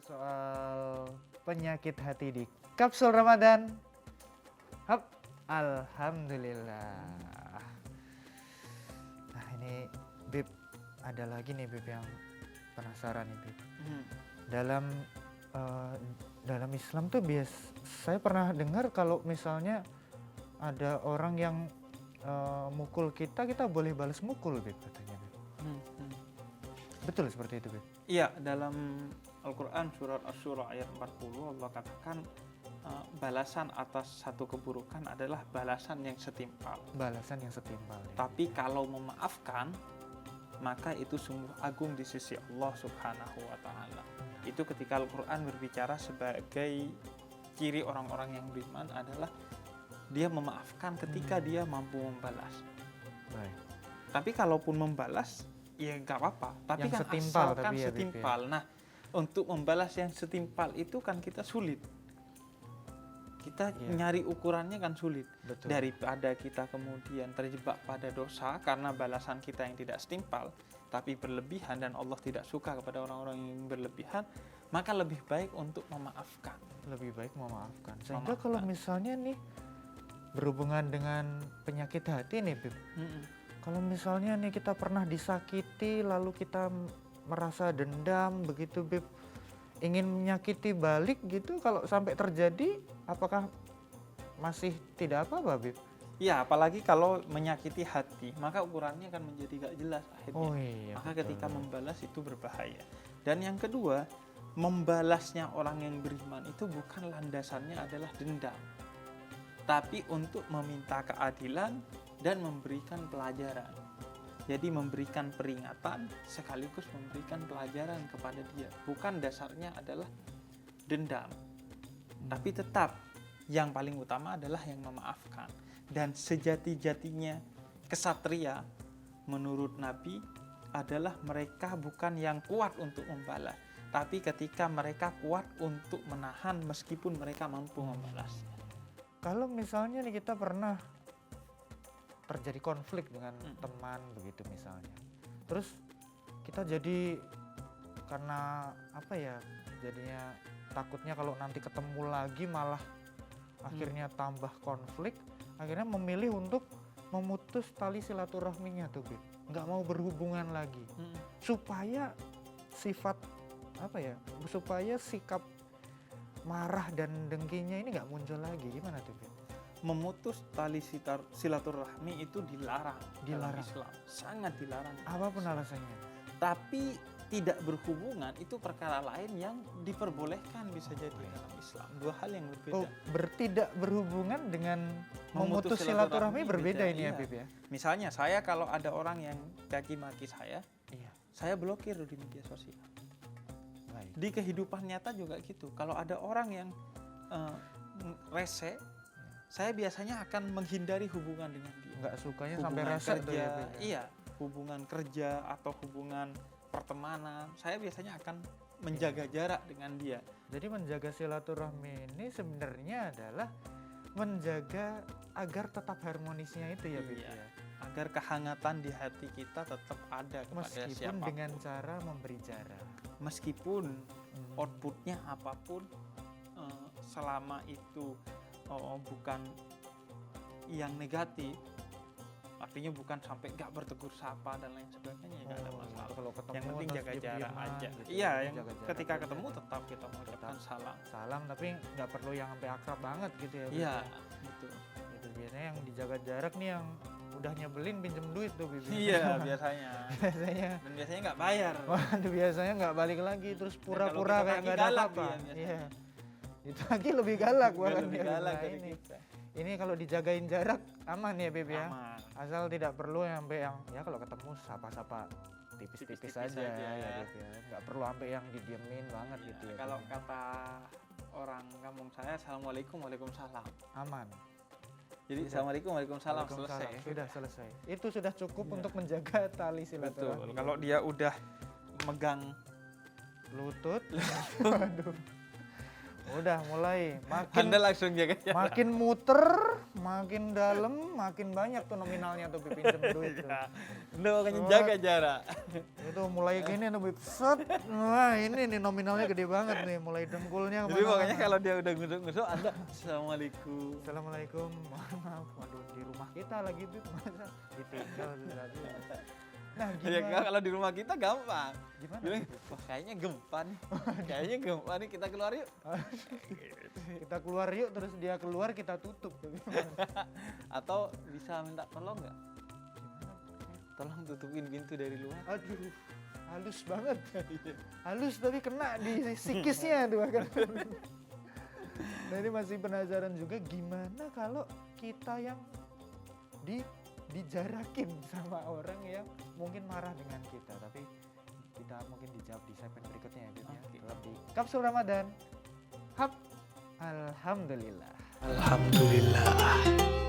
soal penyakit hati di Kapsul Ramadan. Hap, alhamdulillah. Nah ini Bib, ada lagi nih Bib yang penasaran nih Bib. Dalam dalam Islam tuh saya pernah dengar kalau misalnya ada orang yang mukul kita boleh balas mukul Bib katanya Bib. Betul seperti itu Bib? Iya, dalam Al-Quran surat Asy-Syura ayat 40 Allah katakan balasan atas satu keburukan adalah balasan yang setimpal. Balasan yang setimpal. Ya. Tapi kalau memaafkan, maka itu sungguh agung di sisi Allah Subhanahu wa Ta'ala. Itu ketika Al-Quran berbicara sebagai ciri orang-orang yang beriman adalah dia memaafkan ketika dia mampu membalas. Baik. Tapi kalaupun membalas, ya nggak apa-apa. Tapi yang kan setimpal, asalkan tapi ya, setimpal. ya. Nah, untuk membalas yang setimpal itu kan kita sulit. Kita nyari ukurannya kan sulit. Betul. Daripada kita kemudian terjebak pada dosa karena balasan kita yang tidak setimpal, tapi berlebihan dan Allah tidak suka kepada orang-orang yang berlebihan, maka lebih baik untuk memaafkan. Lebih baik memaafkan. Sehingga kalau misalnya nih berhubungan dengan penyakit hati nih Bib. Kalau misalnya nih kita pernah disakiti lalu kita merasa dendam begitu Bib, ingin menyakiti balik gitu, kalau sampai terjadi apakah masih tidak apa-apa Bib? Ya, apalagi kalau menyakiti hati, maka ukurannya akan menjadi gak jelas akhirnya. Oh iya. Maka ketika membalas itu berbahaya. Dan yang kedua, membalasnya orang yang beriman itu bukan landasannya adalah dendam, tapi untuk meminta keadilan dan memberikan pelajaran. Jadi memberikan peringatan sekaligus memberikan pelajaran kepada dia. Bukan dasarnya adalah dendam. Tapi tetap yang paling utama adalah yang memaafkan. Dan sejati-jatinya kesatria menurut Nabi adalah mereka bukan yang kuat untuk membalas, tapi ketika mereka kuat untuk menahan meskipun mereka mampu membalas. Kalau misalnya nih kita pernah terjadi konflik dengan teman begitu misalnya, terus kita jadi karena apa ya, jadinya takutnya kalau nanti ketemu lagi malah akhirnya tambah konflik, akhirnya memilih untuk memutus tali silaturahminya tuh Bib, nggak mau berhubungan lagi supaya sifat apa ya, supaya sikap marah dan dengkinya ini nggak muncul lagi. Gimana tuh Bib? Memutus tali silaturahmi itu dilarang dalam Islam, sangat dilarang. Apapun alasannya. Tapi tidak berhubungan itu perkara lain yang diperbolehkan bisa jadi dalam Islam. Dua hal yang berbeda. Oh, bertidak berhubungan dengan memutus silaturahmi berbeda ini ya Bib ya. Misalnya saya kalau ada orang yang caci maki saya, Iya. saya blokir di media sosial. Baik. Di kehidupan nyata juga gitu. Kalau ada orang yang rese, saya biasanya akan menghindari hubungan dengan dia. Nggak sukanya Hubungan sampai rasa tuh ya Bib. Iya, hubungan kerja atau hubungan pertemanan, saya biasanya akan menjaga jarak dengan dia. Jadi menjaga silaturahmi ini sebenarnya adalah menjaga agar tetap harmonisnya itu ya Bib Iya. ya. Agar kehangatan di hati kita tetap ada kepada Meskipun siapapun. dengan cara memberi jarak. Meskipun outputnya apapun, selama itu bukan yang negatif, artinya bukan sampai nggak bertegur sapa dan lain sebagainya, nggak ada masalah. Kalau ketemu Yang penting terus jaga jarak diem-dieman aja. gitu. Iya, yang Jaga jarak ketika aja. ketemu tetap kita mengucapkan salam. Salam, tapi nggak perlu yang sampai akrab banget gitu ya Bib. Iya, betul. Itu biasanya yang dijaga jarak nih yang udah nyebelin pinjem duit tuh Bib. Iya, biasanya. Biasanya. Dan biasanya nggak bayar. Waduh, biasanya nggak balik lagi, terus pura-pura kalau kita kayak lagi nggak ada galak apa-apa. dia biasanya. Iya. Itu lagi lebih galak bahkan Lebih dia. galak Nah, dari ini. kita. Ini kalau dijagain jarak aman ya Bib ya. Aman. Asal tidak perlu sampai yang ya kalau ketemu sapa-sapa tipis-tipis Tipis-tipis aja aja. ya Bib ya. Nggak perlu sampai yang didiemin banget Iya, gitu ya. kalau Bib. kata orang kampung saya, assalamualaikum, waalaikumsalam. Aman. Jadi assalamualaikum, waalaikumsalam, selesai. Sudah selesai. Itu sudah cukup untuk menjaga tali Betul. silaturahmi. Kalau dia udah megang Lutut. Waduh. Udah mulai Anda langsung jaga jarak. makin muter, makin dalam, makin banyak tuh nominalnya tuh pinjam duit tuh. Anda makanya jaga jarak. Itu mulai gini tuh set. Wah, ini nih nominalnya gede banget nih, mulai dengkulnya Jadi makanya kalau dia udah ngusuk-ngusuk, Anda Assalamualaikum. Assalamualaikum, mohon maaf, waduh di rumah kita lagi tuh masa ditinggal tadi. Nah Ya gimana? kalau di rumah kita gampang. Gimana? Bilang, wah kayaknya gempa nih. Kayaknya gempa nih, kita keluar yuk. Kita keluar yuk, terus dia keluar kita tutup. Atau bisa minta tolong nggak? Tolong tutupin pintu dari luar. Aduh, halus banget. Halus tapi kena di psikisnya tuh kan. Nah ini masih penasaran juga gimana kalau kita yang dijarakin sama orang yang mungkin marah dengan kita, tapi kita mungkin dijawab di segmen berikutnya ya Bib, ya. Oke. Lebih Kapsul Ramadan. Hap. Alhamdulillah. Alhamdulillah.